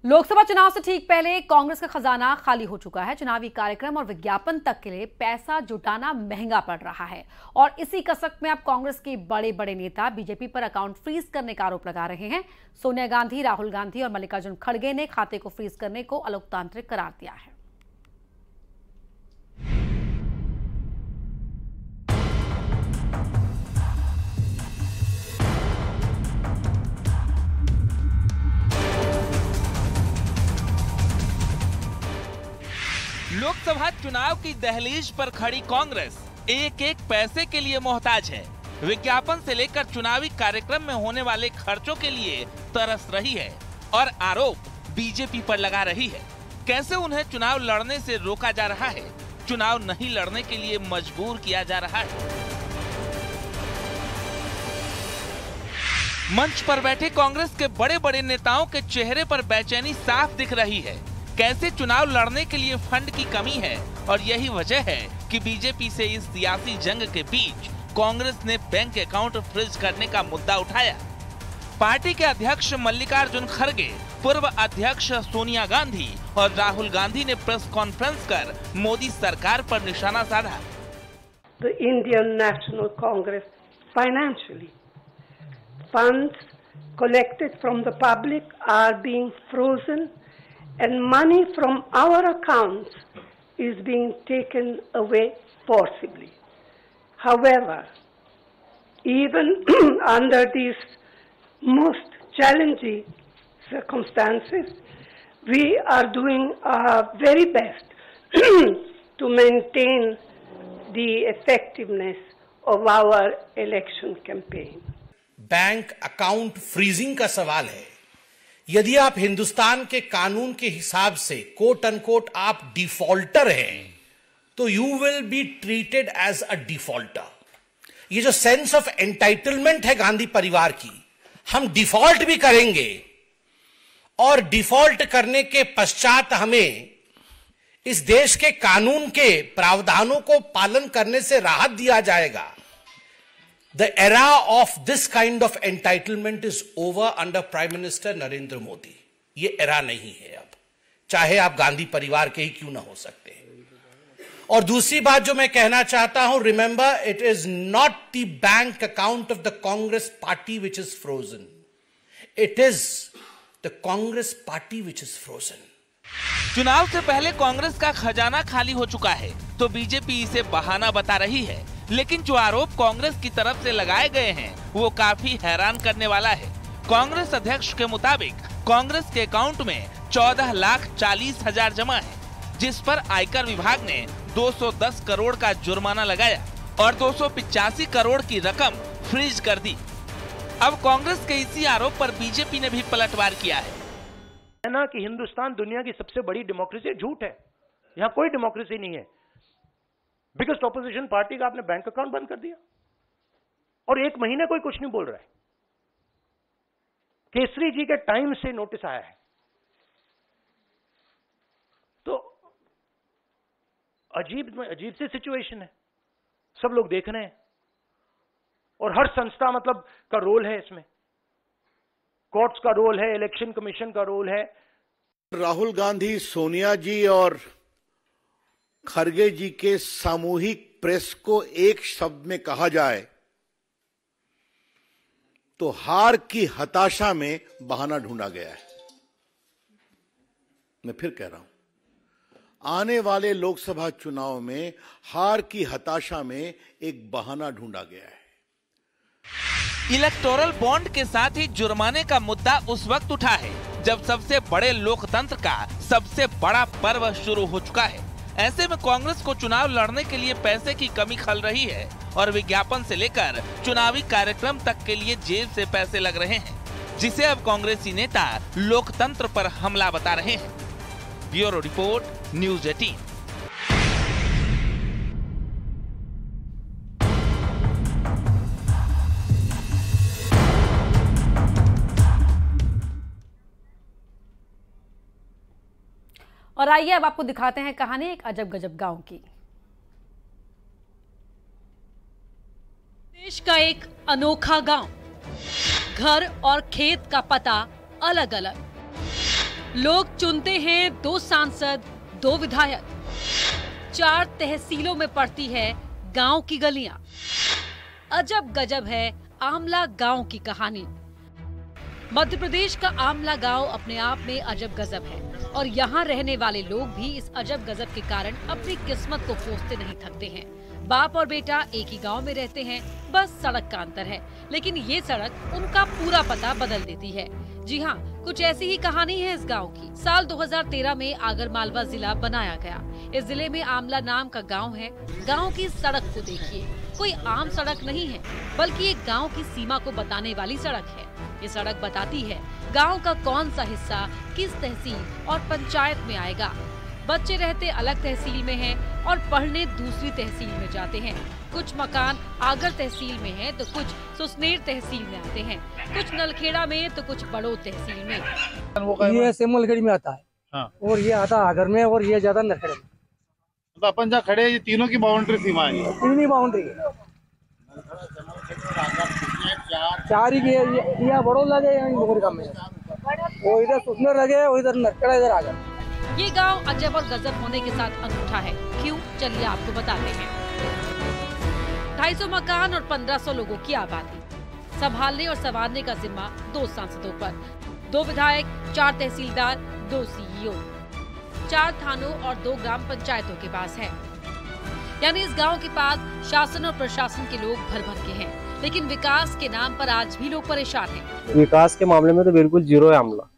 लोकसभा चुनाव से ठीक पहले कांग्रेस का खजाना खाली हो चुका है। चुनावी कार्यक्रम और विज्ञापन तक के लिए पैसा जुटाना महंगा पड़ रहा है और इसी कसक में अब कांग्रेस के बड़े बड़े नेता बीजेपी पर अकाउंट फ्रीज करने का आरोप लगा रहे हैं। सोनिया गांधी, राहुल गांधी और मल्लिकार्जुन खड़गे ने खाते को फ्रीज करने को अलोकतांत्रिक करार दिया है। लोकसभा चुनाव की दहलीज पर खड़ी कांग्रेस एक एक पैसे के लिए मोहताज है। विज्ञापन से लेकर चुनावी कार्यक्रम में होने वाले खर्चों के लिए तरस रही है और आरोप बीजेपी पर लगा रही है। कैसे उन्हें चुनाव लड़ने से रोका जा रहा है, चुनाव नहीं लड़ने के लिए मजबूर किया जा रहा है। मंच पर बैठे कांग्रेस के बड़े बड़े नेताओं के चेहरे पर बेचैनी साफ दिख रही है। कैसे चुनाव लड़ने के लिए फंड की कमी है और यही वजह है कि बीजेपी से इस सियासी जंग के बीच कांग्रेस ने बैंक अकाउंट फ्रीज करने का मुद्दा उठाया। पार्टी के अध्यक्ष मल्लिकार्जुन खड़गे, पूर्व अध्यक्ष सोनिया गांधी और राहुल गांधी ने प्रेस कॉन्फ्रेंस कर मोदी सरकार पर निशाना साधा। The Indian National Congress financially funds collected from the public are being frozen and money from our accounts is being taken away forcibly. However, even under these most challenging circumstances, we are doing our very best to maintain the effectiveness of our election campaign. Bank account freezing का सवाल है। यदि आप हिंदुस्तान के कानून के हिसाब से कोट अनकोट आप डिफॉल्टर हैं, तो you will be treated as a defaulter. ये जो सेंस ऑफ एंटाइटलमेंट है गांधी परिवार की, हम डिफॉल्ट भी करेंगे और डिफॉल्ट करने के पश्चात हमें इस देश के कानून के प्रावधानों को पालन करने से राहत दिया जाएगा। The era of this kind of entitlement is over under Prime Minister Narendra Modi. ये era नहीं है अब, चाहे आप गांधी परिवार के ही क्यों ना हो सकते हैं। और दूसरी बात जो मैं कहना चाहता हूं, remember it is not the bank account of the Congress party which is frozen. It is the Congress party which is frozen. चुनाव से पहले कांग्रेस का खजाना खाली हो चुका है तो बीजेपी इसे बहाना बता रही है, लेकिन जो आरोप कांग्रेस की तरफ से लगाए गए हैं वो काफी हैरान करने वाला है। कांग्रेस अध्यक्ष के मुताबिक कांग्रेस के अकाउंट में 14,40,000 जमा है, जिस पर आयकर विभाग ने 210 करोड़ का जुर्माना लगाया और 285 करोड़ की रकम फ्रीज कर दी। अब कांग्रेस के इसी आरोप पर बीजेपी ने भी पलटवार किया है ना कि हिंदुस्तान दुनिया की सबसे बड़ी डेमोक्रेसी। झूठ है, यहाँ कोई डेमोक्रेसी नहीं है। बिगेस्ट ऑपोजिशन पार्टी का आपने बैंक अकाउंट बंद कर दिया और एक महीने कोई कुछ नहीं बोल रहा है। केसरी जी के टाइम से नोटिस आया है, तो अजीब सी सिचुएशन है। सब लोग देख रहे हैं और हर संस्था मतलब का रोल है इसमें। कोर्ट्स का रोल है, इलेक्शन कमीशन का रोल है। राहुल गांधी, सोनिया जी और खड़गे जी के सामूहिक प्रेस को एक शब्द में कहा जाए तो हार की हताशा में बहाना ढूंढा गया है। मैं फिर कह रहा हूं, आने वाले लोकसभा चुनाव में हार की हताशा में एक बहाना ढूंढा गया है। इलेक्टोरल बॉन्ड के साथ ही जुर्माने का मुद्दा उस वक्त उठा है जब सबसे बड़े लोकतंत्र का सबसे बड़ा पर्व शुरू हो चुका है। ऐसे में कांग्रेस को चुनाव लड़ने के लिए पैसे की कमी खल रही है और विज्ञापन से लेकर चुनावी कार्यक्रम तक के लिए जेब से पैसे लग रहे हैं, जिसे अब कांग्रेसी नेता लोकतंत्र पर हमला बता रहे हैं। Bureau report, news 18। और आइए अब आपको दिखाते हैं कहानी एक अजब गजब गांव की। देश का एक अनोखा गांव, घर और खेत का पता अलग अलग, लोग चुनते हैं 2 सांसद, 2 विधायक, 4 तहसीलों में पड़ती है गांव की गलियां। अजब गजब है आमला गांव की कहानी। मध्य प्रदेश का आमला गांव अपने आप में अजब गजब है और यहाँ रहने वाले लोग भी इस अजब गजब के कारण अपनी किस्मत को कोसते नहीं थकते हैं। बाप और बेटा एक ही गांव में रहते हैं, बस सड़क का अंतर है, लेकिन ये सड़क उनका पूरा पता बदल देती है। जी हाँ, कुछ ऐसी ही कहानी है इस गांव की। साल 2013 में आगरमालवा जिला बनाया गया। इस जिले में आमला नाम का गांव है। गांव की सड़क को देखिए, कोई आम सड़क नहीं है, बल्कि एक गांव की सीमा को बताने वाली सड़क है। ये सड़क बताती है गांव का कौन सा हिस्सा किस तहसील और पंचायत में आएगा। बच्चे रहते अलग तहसील में हैं और पढ़ने दूसरी तहसील में जाते हैं। कुछ मकान आगर तहसील में हैं तो कुछ सुसनेर तहसील में आते हैं, कुछ नलखेड़ा में तो कुछ बड़ौद तहसील में। ये सेमलखेड़ी में आता है। हाँ। और ये आता आगर में और ये ज्यादा नलखेड़े में। तो अपन जहाँ खड़े ये तीनों की बाउंड्री सीमा है। तीन ही बाउंड्री है, 4 ही की बड़ौद लगे में, वो इधर सुसनेर लगे, वो इधर नलखेड़ा, इधर आगर। ये गांव अजब और गजब होने के साथ अनूठा है। क्यों, चलिए आपको बताते हैं। 250 मकान और 1500 लोगों की आबादी, संभालने और संवारने का जिम्मा 2 सांसदों पर, 2 विधायक, 4 तहसीलदार, 2 सीईओ, 4 थानों और 2 ग्राम पंचायतों के पास है। यानी इस गांव के पास शासन और प्रशासन के लोग भर भर के हैं, लेकिन विकास के नाम पर आज भी लोग परेशान हैं। विकास के मामले में तो बिल्कुल जीरो है आमला।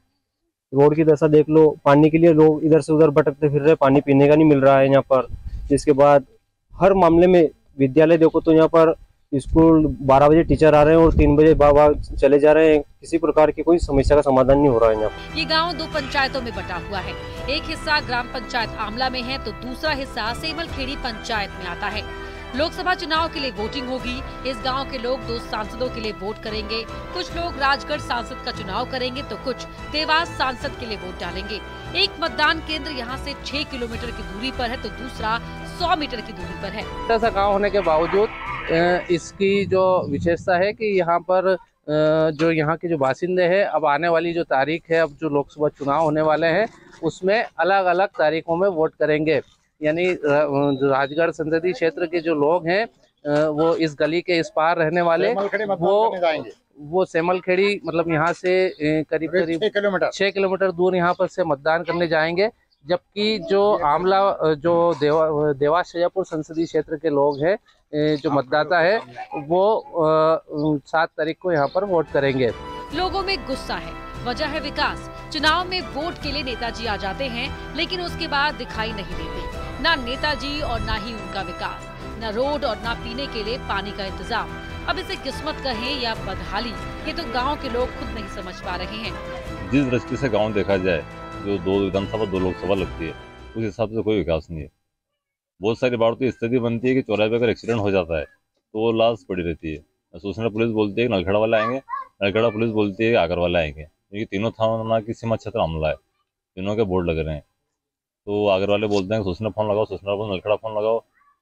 रोड की दशा देख लो, पानी के लिए लोग इधर से उधर भटकते फिर रहे, पानी पीने का नहीं मिल रहा है यहाँ पर। जिसके बाद हर मामले में विद्यालय देखो तो यहाँ पर स्कूल 12 बजे टीचर आ रहे हैं और 3 बजे बाबा चले जा रहे हैं। किसी प्रकार की कोई समस्या का समाधान नहीं हो रहा है यहाँ पर। ये गांव 2 पंचायतों में बटा हुआ है। एक हिस्सा ग्राम पंचायत आमला में है तो दूसरा हिस्सा सेमलखेड़ी पंचायत में आता है। लोकसभा चुनाव के लिए वोटिंग होगी। इस गांव के लोग 2 सांसदों के लिए वोट करेंगे। कुछ लोग राजगढ़ सांसद का चुनाव करेंगे तो कुछ देवास सांसद के लिए वोट डालेंगे। एक मतदान केंद्र यहाँ से 6 किलोमीटर की दूरी पर है तो दूसरा 100 मीटर की दूरी पर है। छोटा सा गाँव होने के बावजूद इसकी जो विशेषता है कि यहाँ पर जो यहाँ के जो बासिंदे हैं, अब आने वाली जो तारीख है, अब जो लोकसभा चुनाव होने वाले हैं, उसमें अलग अलग तारीखों में वोट करेंगे। यानी राजगढ़ संसदीय क्षेत्र के जो लोग हैं वो इस गली के इस पार रहने वाले वो सेमलखेड़ी मतलब यहाँ से करीब 6 किलोमीटर दूर यहाँ पर से मतदान करने जाएंगे। जबकि जो आमला जो देवास शाजापुर संसदीय क्षेत्र के लोग हैं, जो मतदाता है, वो 7 तारीख को यहाँ पर वोट करेंगे। लोगों में गुस्सा है, वजह है विकास। चुनाव में वोट के लिए नेताजी आ जाते हैं, लेकिन उसके बाद दिखाई नहीं देते। ना नेताजी और ना ही उनका विकास, ना रोड और ना पीने के लिए पानी का इंतजाम। अब इसे किस्मत कहें या बदहाली, ये तो गांव के लोग खुद नहीं समझ पा रहे हैं। जिस दृष्टि से गांव देखा जाए, जो 2 विधानसभा 2 लोकसभा लगती है, उस हिसाब से कोई विकास नहीं है। बहुत सारी बार तो स्थिति बनती है कि चौराहे पे अगर एक्सीडेंट हो जाता है तो वो लाश पड़ी रहती है। सूचना पुलिस बोलती है कि नलखेड़ा वाले आएंगे, नलखेड़ा पुलिस बोलती है कि आगर वाले आएंगे, क्योंकि तीनों थाना की सीमा क्षेत्र आमला है, तीनों के बोर्ड लग रहे हैं। तो आगर वाले बोलते हैं सूचना फोन लगाओ, सूचना फोन नलखेड़ा फोन लगाओ,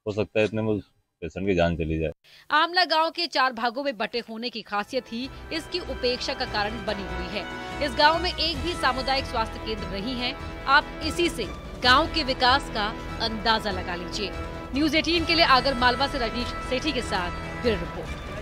हो सकता है इतने में पेशेंट की जान चली जाए। आमला गांव के 4 भागों में बटे होने की खासियत ही इसकी उपेक्षा का कारण बनी हुई है। इस गांव में एक भी सामुदायिक स्वास्थ्य केंद्र नहीं है। आप इसी से गांव के विकास का अंदाजा लगा लीजिए। न्यूज़ 18 के लिए आगरमालवा से रजनीश सेठी के साथ ब्यूरो रिपोर्ट।